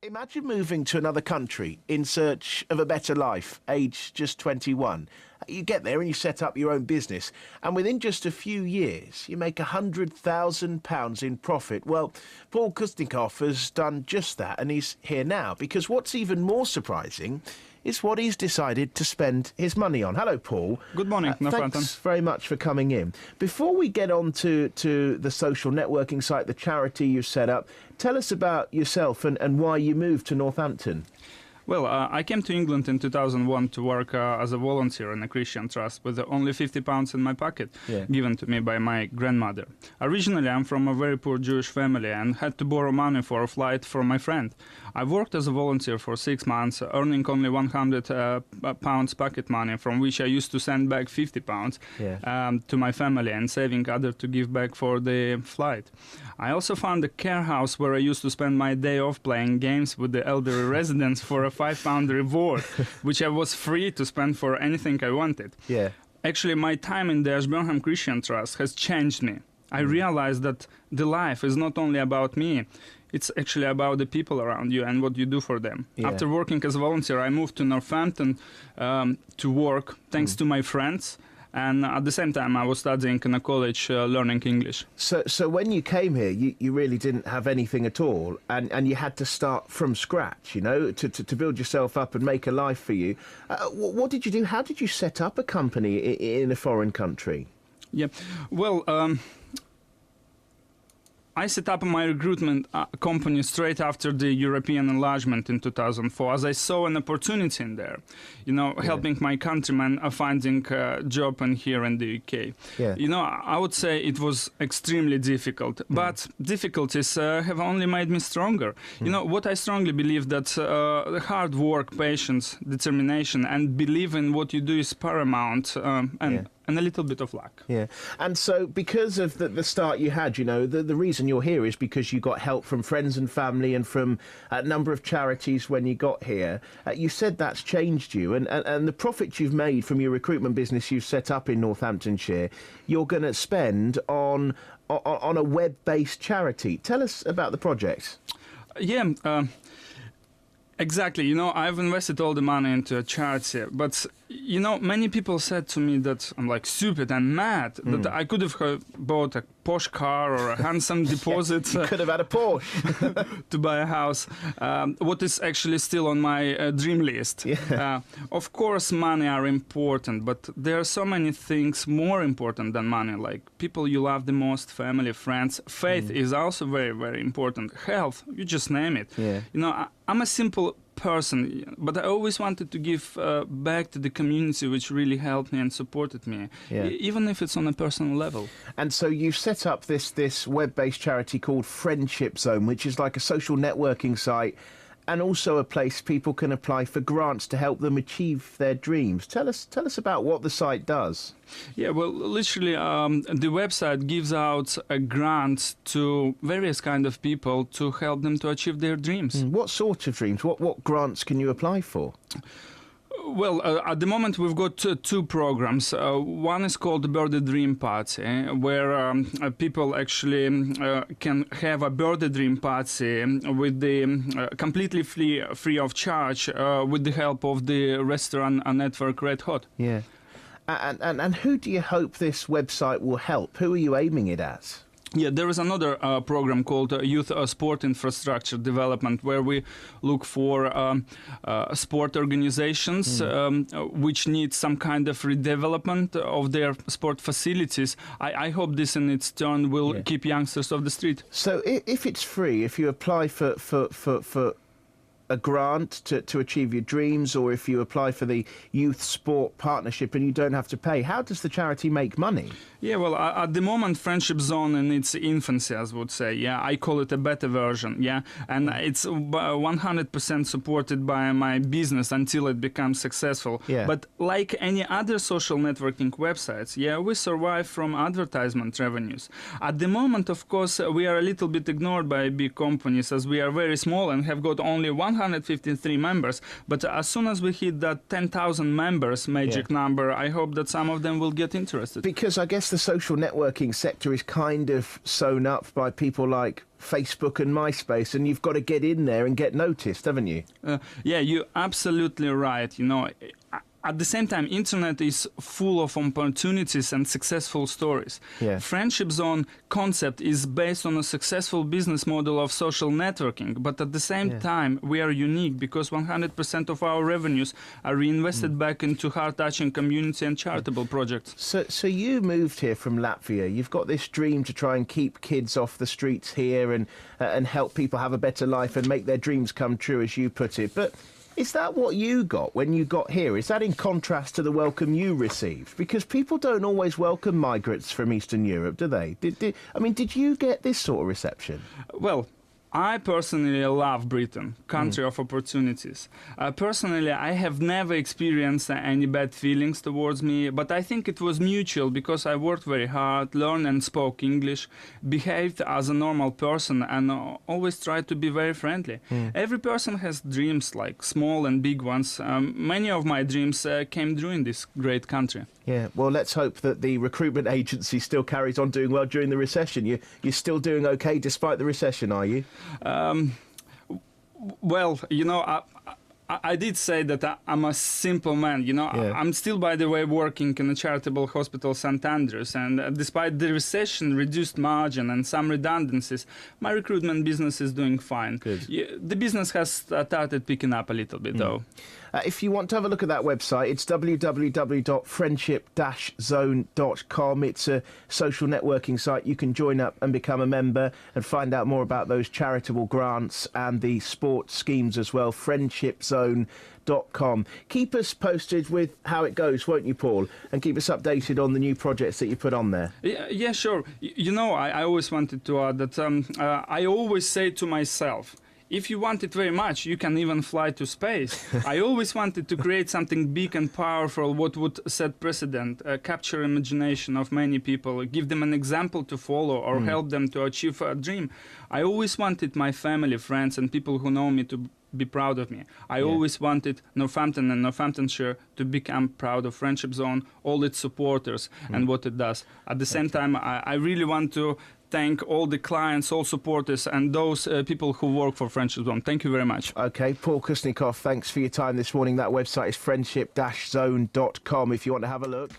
Imagine moving to another country in search of a better life, aged just 21. You get there and you set up your own business, and within just a few years, you make £100,000 in profit. Well, Paul Kuznecovs has done just that, and he's here now, because what's even more surprising is what he's decided to spend his money on. Hello, Paul. Good morning, Northampton. Thanks very much for coming in. Before we get on to the social networking site, the charity you've set up, tell us about yourself and why you moved to Northampton. Well, I came to England in 2001 to work as a volunteer in a Christian trust with only £50 in my pocket, given to me by my grandmother. Originally, I'm from a very poor Jewish family and had to borrow money for a flight from my friend. I worked as a volunteer for 6 months, earning only £100 pocket money, from which I used to send back £50 to my family and saving other to give back for the flight. I also found a care house where I used to spend my day off playing games with the elderly residents for a £5 reward, which I was free to spend for anything I wanted. Actually, my time in the Ashburnham Christian Trust has changed me. I realized that the life is not only about me, it's actually about the people around you and what you do for them. After working as a volunteer, I moved to Northampton to work, thanks to my friends. And at the same time, I was studying in a college learning English. So when you came here, you really didn't have anything at all, and you had to start from scratch, you know, to build yourself up and make a life for you. What did you do? How did you set up a company in a foreign country? Well, I set up my recruitment company straight after the European enlargement in 2004, as I saw an opportunity in there, you know, helping my countrymen finding a job here in the UK. You know, I would say it was extremely difficult, but difficulties have only made me stronger. You know, what I strongly believe that hard work, patience, determination, and believe in what you do is paramount, and a little bit of luck. And so because of the start you had, you know, the reason you're here is because you got help from friends and family and from a number of charities when you got here. You said that's changed you, and the profit you've made from your recruitment business you've set up in Northamptonshire, you're going to spend on a web-based charity. Tell us about the project. Exactly. You know, I've invested all the money into a charity, but, you know, many people said to me that I'm like stupid and mad, that I could have bought a posh car or a handsome deposit. You could have had a Porsche to buy a house. What is actually still on my dream list. Of course, money are important, but there are so many things more important than money, like people you love the most, family, friends. Faith is also very, very important. Health, you just name it. You know, I'm a simple person, but I always wanted to give back to the community, which really helped me and supported me, even if it's on a personal level. And so you've set up this web-based charity called Friendship Zone, which is like a social networking site and also a place people can apply for grants to help them achieve their dreams. Tell us about what the site does. Well, literally, the website gives out a grant to various kind of people to help them to achieve their dreams. What sort of dreams? What grants can you apply for? Well, at the moment we've got two programs. One is called the Birthday Dream Party, where people actually can have a birthday dream party with the completely free of charge with the help of the restaurant network Red Hot. And who do you hope this website will help? Who are you aiming it at? There is another program called Youth Sport Infrastructure Development, where we look for sport organizations which need some kind of redevelopment of their sport facilities. I hope this in its turn will keep youngsters off the street. So if it's free, if you apply for a grant to achieve your dreams, or if you apply for the Youth Sport Partnership and you don't have to pay, how does the charity make money? Well, at the moment, Friendship Zone in its infancy, as I would say, I call it a beta version, and it's 100% supported by my business until it becomes successful. But like any other social networking websites, we survive from advertisement revenues. At the moment, of course, we are a little bit ignored by big companies, as we are very small and have got only 100 153 members, but as soon as we hit that 10,000 members magic number, I hope that some of them will get interested. Because I guess the social networking sector is kind of sewn up by people like Facebook and MySpace, and you've got to get in there and get noticed, haven't you? Yeah, you're absolutely right. You know, at the same time, internet is full of opportunities and successful stories. Yeah. Friendship Zone concept is based on a successful business model of social networking, but at the same time, we are unique because 100% of our revenues are reinvested back into heart-touching community and charitable projects. So you moved here from Latvia. You've got this dream to try and keep kids off the streets here and help people have a better life and make their dreams come true, as you put it. But is that what you got when you got here? Is that in contrast to the welcome you received? Because people don't always welcome migrants from Eastern Europe, do they? Did you get this sort of reception? Well, I personally love Britain, country of opportunities. Personally, I have never experienced any bad feelings towards me, but I think it was mutual because I worked very hard, learned and spoke English, behaved as a normal person, and always tried to be very friendly. Every person has dreams, like small and big ones. Many of my dreams came true in this great country. Yeah, well, let's hope that the recruitment agency still carries on doing well during the recession. You're still doing okay despite the recession, are you? Well, you know, I did say that I'm a simple man, you know. I'm still, by the way, working in a charitable hospital, St. Andrews, and despite the recession, reduced margin and some redundancies, my recruitment business is doing fine. Good. The business has started picking up a little bit, though. If you want to have a look at that website, it's www.friendship-zone.com. It's a social networking site. You can join up and become a member and find out more about those charitable grants and the sports schemes as well. friendshipzone.com. Keep us posted with how it goes, won't you, Paul? And keep us updated on the new projects that you put on there. Yeah, sure. You know, I always wanted to add that I always say to myself, if you want it very much, you can even fly to space. I always wanted to create something big and powerful, what would set precedent, capture imagination of many people, give them an example to follow, or help them to achieve a dream. I always wanted my family, friends, and people who know me to be proud of me. I always wanted Northampton and Northamptonshire to become proud of Friendship Zone, all its supporters, and what it does. At the same time, I really want to thank all the clients, all supporters, and those people who work for Friendship Zone. Thank you very much. OK, Paul Kuznecovs, thanks for your time this morning. That website is friendship-zone.com if you want to have a look.